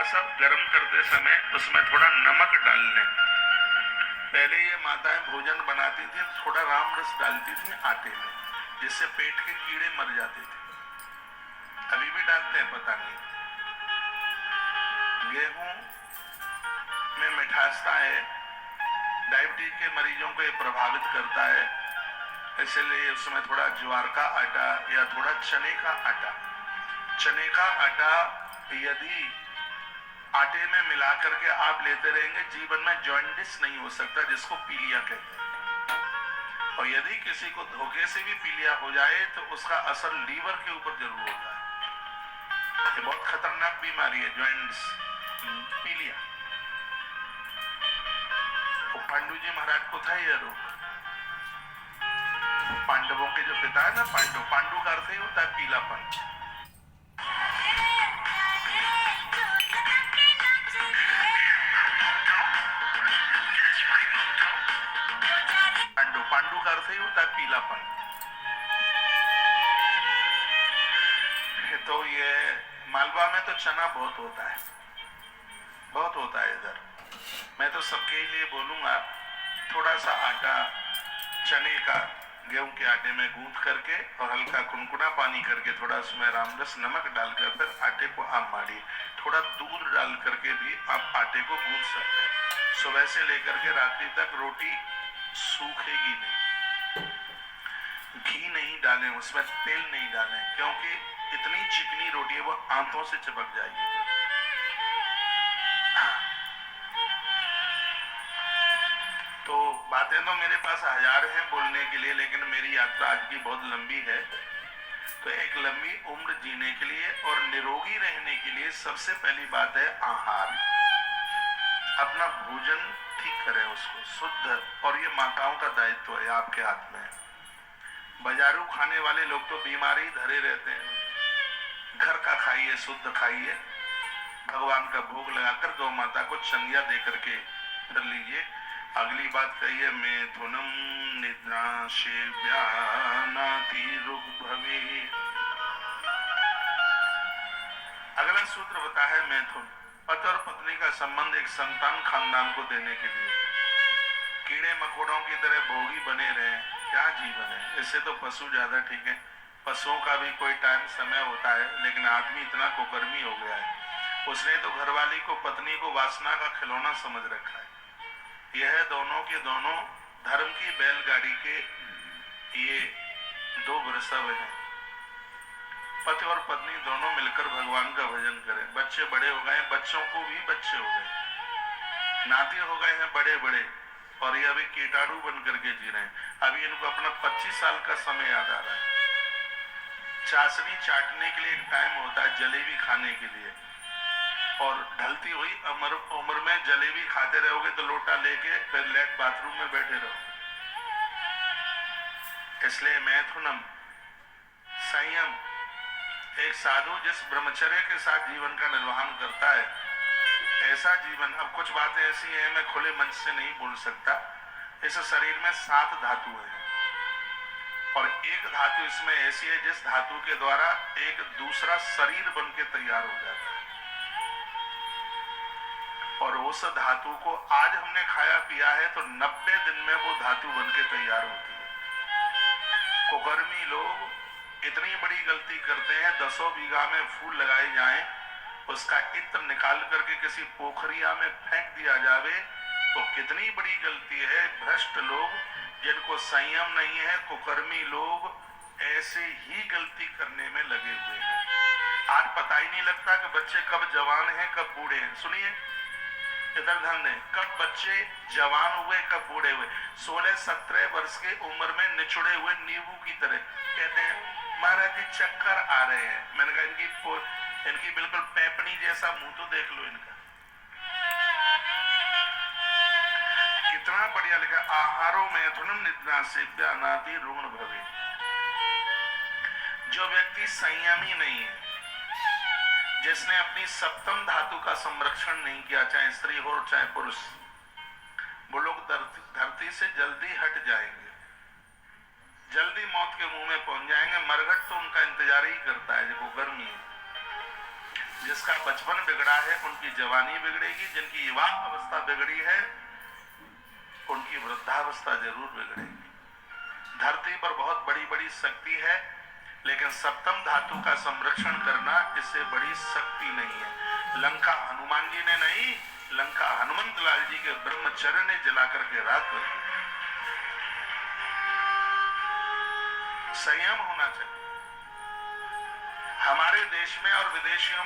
थोड़ा सा गर्म करते समय उसमें थोड़ा नमक डाल लें। पहले ये माताएं भोजन बनाती थी तो थोड़ा राम रस डालती थी आटे में, जिससे पेट के कीड़े मर जाते थे। अभी भी डालते हैं पता नहीं। गेहूं में मिठासता है, डायबिटीज के मरीजों को ये प्रभावित करता है, इसलिए उसमें थोड़ा ज्वार का आटा या थोड़ा चने का आटा यदि आटे में मिला करके आप लेते रहेंगे, जीवन में जॉन्डिस नहीं हो सकता, जिसको पीलिया कहते हैं। और यदि किसी को धोखे से भी पीलिया हो जाए तो उसका असर लीवर के ऊपर जरूर होता है। ये बहुत खतरनाक बीमारी है जॉन्डिस, पीलिया। पांडु जी महाराज को था यह रोग। पांडवों के जो पिता है ना, पांडु का अर्थ ही होता है पीलापन। पांडु का अर्थ ही होता है पीलापन। तो ये मालवा में तो चना बहुत होता है, बहुत होता है इधर। मैं तो सबके लिए बोलूंगा, थोड़ा सा आटा चने का गेहूं के आटे में गूंथ करके और हल्का कुनकुना पानी करके थोड़ा उसमें रामरस नमक डालकर फिर आटे को आप मारिए। थोड़ा दूध डाल करके भी आप आटे को गूंथ सकते हैं। सुबह से लेकर के रात्रि तक रोटी सूखेगी नहीं। घी नहीं डालें, उसमें तेल नहीं डालें, क्योंकि इतनी चिकनी रोटी है वो आंतों से चिपक जाएगी। तो बातें तो मेरे पास हजार हैं बोलने के लिए, लेकिन मेरी यात्रा आज की बहुत लंबी है। तो एक लंबी उम्र जीने के लिए और निरोगी रहने के लिए सबसे पहली बात है आहार। अपना भोजन ठीक करें, उसको शुद्ध, और ये माताओं का दायित्व है, आपके हाथ में है। बाजारू खाने वाले लोग तो बीमारी धरे रहते हैं। घर का खाइए, शुद्ध खाइए, भगवान का भोग लगाकर गौ माता को चंदिया दे करके कर लीजिए। अगली बात कहिए, मैथुनम निद्रा सेव्यानाति ऋग्भवे। अगला सूत्र बता है मैथुन, पति और पत्नी का संबंध एक संतान खानदान को देने के लिए। कीड़े मकोड़ों की तरह भोगी बने रहे, क्या जीवन है। इससे तो पशु ज्यादा ठीक है। पशुओं का भी कोई टाइम समय होता है, लेकिन आदमी इतना कुकर्मी हो गया है, उसने तो घरवाली को, पत्नी को वासना का खिलौना समझ रखा है। यह दोनों के दोनों धर्म की बैलगाड़ी के ये दो वृषभ हैं। पति और पत्नी दोनों मिलकर भगवान का भजन करें। बच्चे बड़े हो गए, बच्चों को भी बच्चे हो गए, नाती हो गए हैं बड़े बड़े, और ये अभी कीटाणु बन करके जी रहे हैं। अभी इनको अपना 25 साल का समय याद आ रहा है। चाशनी चाटने के लिए एक टाइम होता है, जलेबी खाने के लिए, और ढलती हुई उम्र में जलेबी खाते रहोगे तो लोटा लेके फिर लेट बाथरूम में बैठे रहो। इसलिए मैथुनम, संयम। एक साधु जिस ब्रह्मचर्य के साथ जीवन का निर्वहन करता है, ऐसा जीवन। अब कुछ बातें ऐसी हैं मैं खुले मंच से नहीं बोल सकता। इस शरीर में 7 धातु हैं, और एक धातु इसमें ऐसी है जिस धातु के द्वारा एक दूसरा शरीर बन के तैयार हो जाता है। और उस धातु को आज हमने खाया पिया है तो 90 दिन में वो धातु बन के तैयार होती है। कुकर्मी लोग इतनी बड़ी गलती करते हैं, 10 बीघा में फूल लगाए जाएं, उसका इत्र निकाल करके किसी पोखरिया में फेंक दिया जावे तो कितनी बड़ी गलती है। भ्रष्ट लोग, जिनको संयम नहीं है, कुकर्मी लोग ऐसे ही गलती करने में लगे हुए हैं। आज पता ही नहीं लगता कि बच्चे कब जवान हैं कब बूढ़े हैं। सुनिए, इधर ध्यान दें, कब बच्चे जवान हुए कब बूढ़े हुए। 16-17 वर्ष की उम्र में निचुड़े हुए नींबू की तरह कहते हैं महाराज जी चक्कर आ रहे हैं। मैंने कहा इनकी बिल्कुल पैपनी जैसा मुंह तो देख लो इनका, कितना बढ़िया लिखा, आहारो मैथुनम निद्रा सेव्यानाति ऋग्भवे। जो व्यक्ति संयमी नहीं है, जिसने अपनी सप्तम धातु का संरक्षण नहीं किया, चाहे स्त्री हो चाहे पुरुष, वो लोग धरती से जल्दी हट जाएंगे, जल्दी मौत के मुंह में पहुंच जाएंगे। मरघट तो उनका इंतजार ही करता है, जिसको गर्मी है। जिसका बचपन बिगड़ा है उनकी जवानी बिगड़ेगी, जिनकी युवा अवस्था बिगड़ी है उनकी वृद्धावस्था जरूर बिगड़ेगी। धरती पर बहुत बड़ी बड़ी शक्ति है, लेकिन सप्तम धातु का संरक्षण करना इससे बड़ी शक्ति नहीं है। लंका हनुमान जी ने नहीं, लंका हनुमंत लाल जी के ब्रह्मचर्य ने जलाकर के राख कर दी। संयम होना चाहिए। हमारे देश में और विदेशियों